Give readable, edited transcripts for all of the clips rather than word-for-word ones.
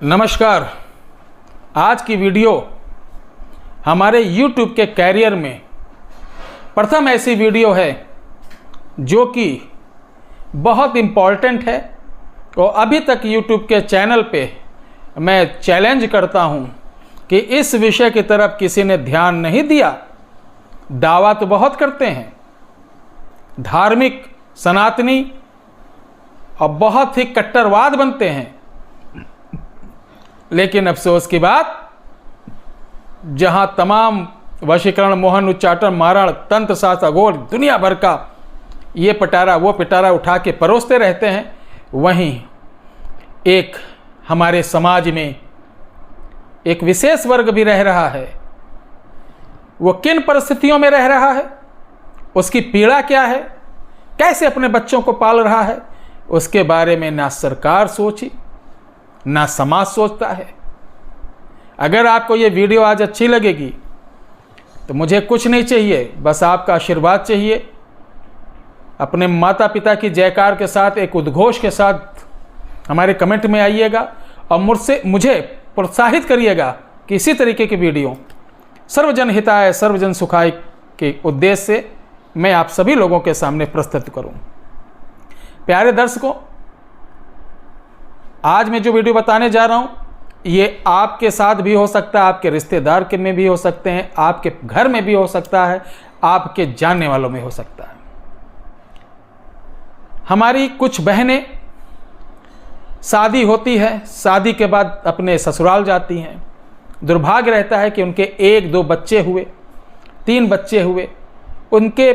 नमस्कार। आज की वीडियो हमारे YouTube के कैरियर में प्रथम ऐसी वीडियो है जो कि बहुत इम्पॉर्टेंट है और अभी तक YouTube के चैनल पे मैं चैलेंज करता हूँ कि इस विषय की तरफ किसी ने ध्यान नहीं दिया। दावा तो बहुत करते हैं, धार्मिक, सनातनी और बहुत ही कट्टरवाद बनते हैं, लेकिन अफसोस की बात, जहां तमाम वशीकरण, मोहन, उच्चाटन, मारण, तंत्र शास्त्र, अघोर, दुनिया भर का ये पिटारा वो पिटारा उठा के परोसते रहते हैं, वहीं एक हमारे समाज में एक विशेष वर्ग भी रह रहा है। वो किन परिस्थितियों में रह रहा है, उसकी पीड़ा क्या है, कैसे अपने बच्चों को पाल रहा है, उसके बारे में ना सरकार सोची ना समाज सोचता है। अगर आपको ये वीडियो आज अच्छी लगेगी तो मुझे कुछ नहीं चाहिए, बस आपका आशीर्वाद चाहिए। अपने माता पिता की जयकार के साथ, एक उद्घोष के साथ हमारे कमेंट में आइएगा और मुझे प्रोत्साहित करिएगा कि इसी तरीके की वीडियो सर्वजन हिताय सर्वजन सुखाय के उद्देश्य से मैं आप सभी लोगों के सामने प्रस्तुत करूं। प्यारे दर्शकों, आज मैं जो वीडियो बताने जा रहा हूं ये आपके साथ भी हो सकता है, आपके रिश्तेदार के में भी हो सकते हैं, आपके घर में भी हो सकता है, आपके जानने वालों में हो सकता है। हमारी कुछ बहनें शादी होती है, शादी के बाद अपने ससुराल जाती हैं। दुर्भाग्य रहता है कि उनके 1-2 बच्चे हुए, 3 बच्चे हुए, उनके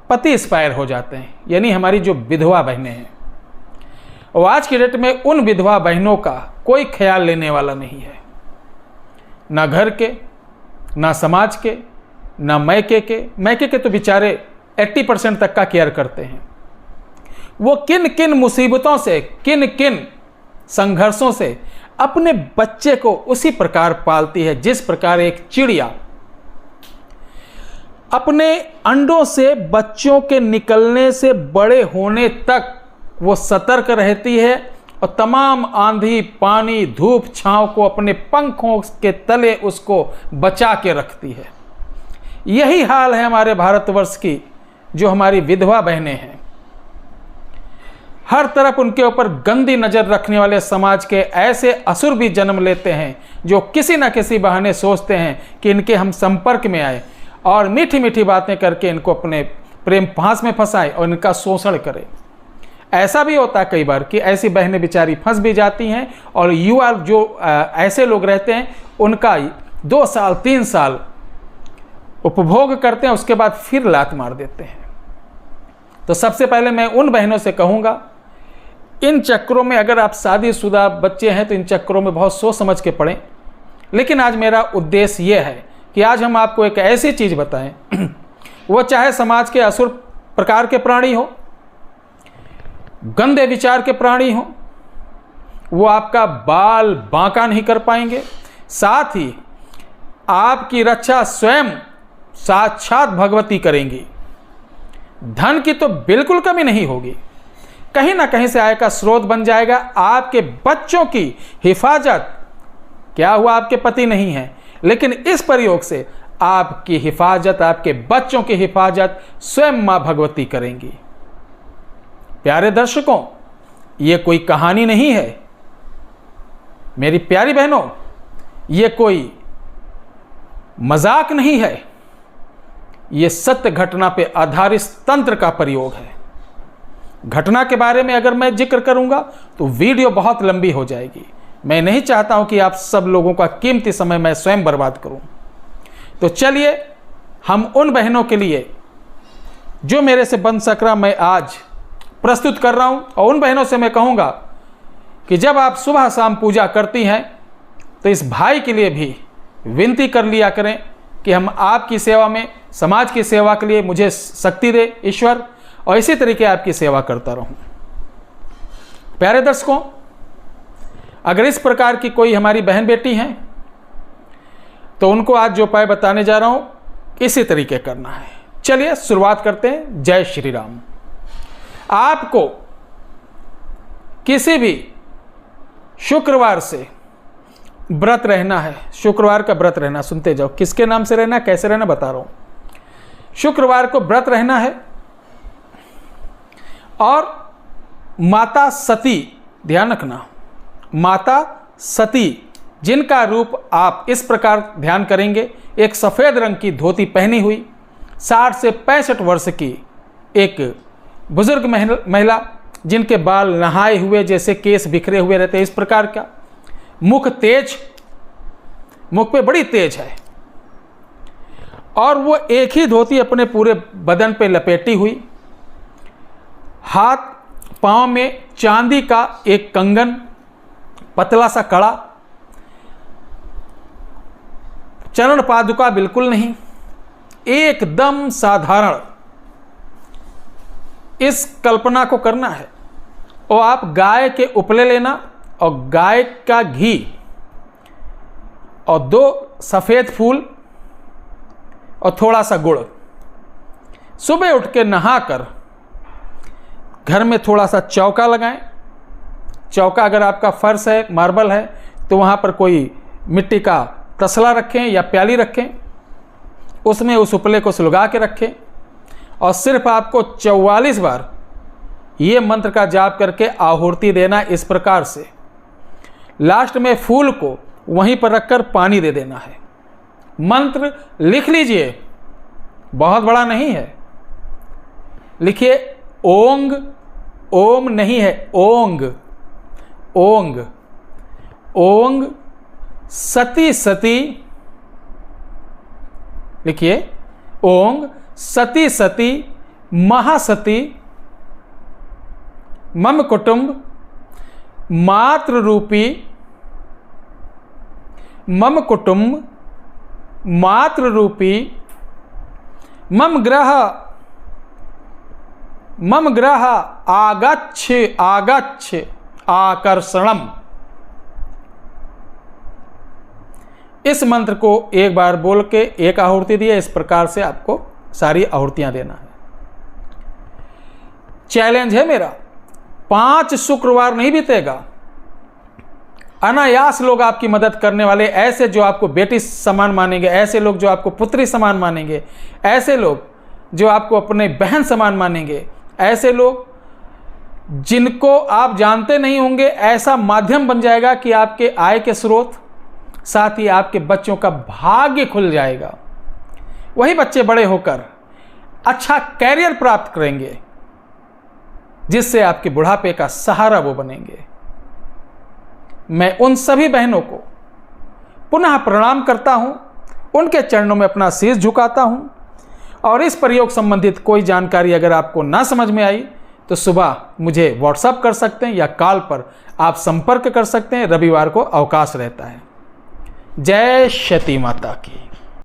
पति एक्सपायर हो जाते हैं, यानी हमारी जो विधवा बहनें हैं। और आज की डेट में उन विधवा बहनों का कोई ख्याल लेने वाला नहीं है, ना घर के, ना समाज के, ना मैके के तो बेचारे 80% तक का केयर करते हैं। वो किन किन मुसीबतों से, किन किन संघर्षों से अपने बच्चे को उसी प्रकार पालती है जिस प्रकार एक चिड़िया अपने अंडों से बच्चों के निकलने से बड़े होने तक वो सतर्क रहती है और तमाम आंधी, पानी, धूप, छांव को अपने पंखों के तले उसको बचा के रखती है। यही हाल है हमारे भारतवर्ष की जो हमारी विधवा बहनें हैं। हर तरफ उनके ऊपर गंदी नज़र रखने वाले समाज के ऐसे असुर भी जन्म लेते हैं जो किसी न किसी बहाने सोचते हैं कि इनके हम संपर्क में आए और मीठी मीठी बातें करके इनको अपने प्रेम फांस में फंसाएं और इनका शोषण करें। ऐसा भी होता है कई बार कि ऐसी बहनें बेचारी फंस भी जाती हैं और युवा जो ऐसे लोग रहते हैं उनका 2 साल 3 साल उपभोग करते हैं, उसके बाद फिर लात मार देते हैं। तो सबसे पहले मैं उन बहनों से कहूँगा, इन चक्करों में अगर आप शादीशुदा बच्चे हैं तो इन चक्करों में बहुत सोच समझ के पड़ें। लेकिन आज मेरा उद्देश्य ये है कि आज हम आपको एक ऐसी चीज़ बताएं वो चाहे समाज के असुर प्रकार के प्राणी हो, गंदे विचार के प्राणी हो, वो आपका बाल बांका नहीं कर पाएंगे। साथ ही आपकी रक्षा स्वयं साक्षात भगवती करेंगी। धन की तो बिल्कुल कमी नहीं होगी, कहीं ना कहीं से आय का स्रोत बन जाएगा। आपके बच्चों की हिफाजत, क्या हुआ आपके पति नहीं है, लेकिन इस प्रयोग से आपकी हिफाजत, आपके बच्चों की हिफाजत स्वयं मां भगवती करेंगी। प्यारे दर्शकों, ये कोई कहानी नहीं है मेरी प्यारी बहनों, ये कोई मजाक नहीं है, ये सत्य घटना पे आधारित तंत्र का प्रयोग है। घटना के बारे में अगर मैं जिक्र करूंगा तो वीडियो बहुत लंबी हो जाएगी। मैं नहीं चाहता हूं कि आप सब लोगों का कीमती समय मैं स्वयं बर्बाद करूं। तो चलिए हम उन बहनों के लिए जो मेरे से बन सक रहा मैं आज प्रस्तुत कर रहा हूं, और उन बहनों से मैं कहूंगा कि जब आप सुबह शाम पूजा करती हैं तो इस भाई के लिए भी विनती कर लिया करें कि हम आपकी सेवा में, समाज की सेवा के लिए मुझे शक्ति दे ईश्वर, और इसी तरीके आपकी सेवा करता रहूं। प्यारे दर्शकों, अगर इस प्रकार की कोई हमारी बहन बेटी हैं तो उनको आज जो उपाय बताने जा रहा हूं इसी तरीके करना है। चलिए शुरुआत करते हैं। जय श्री राम। आपको किसी भी शुक्रवार से व्रत रहना है, शुक्रवार का व्रत रहना। सुनते जाओ, किसके नाम से रहना, कैसे रहना बता रहा हूं। शुक्रवार को व्रत रहना है और माता सती, ध्यान रखना, माता सती जिनका रूप आप इस प्रकार ध्यान करेंगे, एक सफ़ेद रंग की धोती पहनी हुई, 60 से 65 वर्ष की एक बुजुर्ग महिला, जिनके बाल नहाए हुए जैसे केस बिखरे हुए रहते हैं, इस प्रकार का, मुख तेज, मुख पे बड़ी तेज है, और वो एक ही धोती अपने पूरे बदन पे लपेटी हुई, हाथ पांव में चांदी का एक कंगन, पतला सा कड़ा, चरण पादुका बिल्कुल नहीं, एकदम साधारण। इस कल्पना को करना है। और आप गाय के उपले लेना और गाय का घी और 2 सफ़ेद फूल और थोड़ा सा गुड़। सुबह उठ के नहाकर घर में थोड़ा सा चौका लगाएं। चौका अगर आपका फर्श है, मार्बल है, तो वहाँ पर कोई मिट्टी का तसला रखें या प्याली रखें, उसमें उस उपले को सुलगा के रखें और सिर्फ आपको 44 बार ये मंत्र का जाप करके आहुति देना इस प्रकार से। लास्ट में फूल को वहीं पर रखकर पानी दे देना है। मंत्र लिख लीजिए, बहुत बड़ा नहीं है, लिखिए ओंग, ओम नहीं है, ओंग, ओंग, ओंग सती सती, लिखिए ओंग सती सती महासती मम कुटुंब मातृ रूपी, मम कुटुंब मातृ रूपी मम ग्रह आगच्छ आगच्छ आकर्षणम। इस मंत्र को एक बार बोल के एक आहुति दिए। इस प्रकार से आपको सारी आहुतियां देना है। चैलेंज है मेरा, 5 शुक्रवार नहीं बीतेगा, अनायास लोग आपकी मदद करने वाले, ऐसे जो आपको बेटी समान मानेंगे, ऐसे लोग जो आपको पुत्री समान मानेंगे, ऐसे लोग जो आपको अपने बहन समान मानेंगे, ऐसे लोग जिनको आप जानते नहीं होंगे, ऐसा माध्यम बन जाएगा कि आपके आय के स्रोत, साथ ही आपके बच्चों का भाग्य खुल जाएगा। वही बच्चे बड़े होकर अच्छा कैरियर प्राप्त करेंगे, जिससे आपके बुढ़ापे का सहारा वो बनेंगे। मैं उन सभी बहनों को पुनः प्रणाम करता हूं, उनके चरणों में अपना शीश झुकाता हूं। और इस प्रयोग संबंधित कोई जानकारी अगर आपको ना समझ में आई तो सुबह मुझे व्हाट्सएप कर सकते हैं या कॉल पर आप संपर्क कर सकते हैं। रविवार को अवकाश रहता है। जय शती माता की।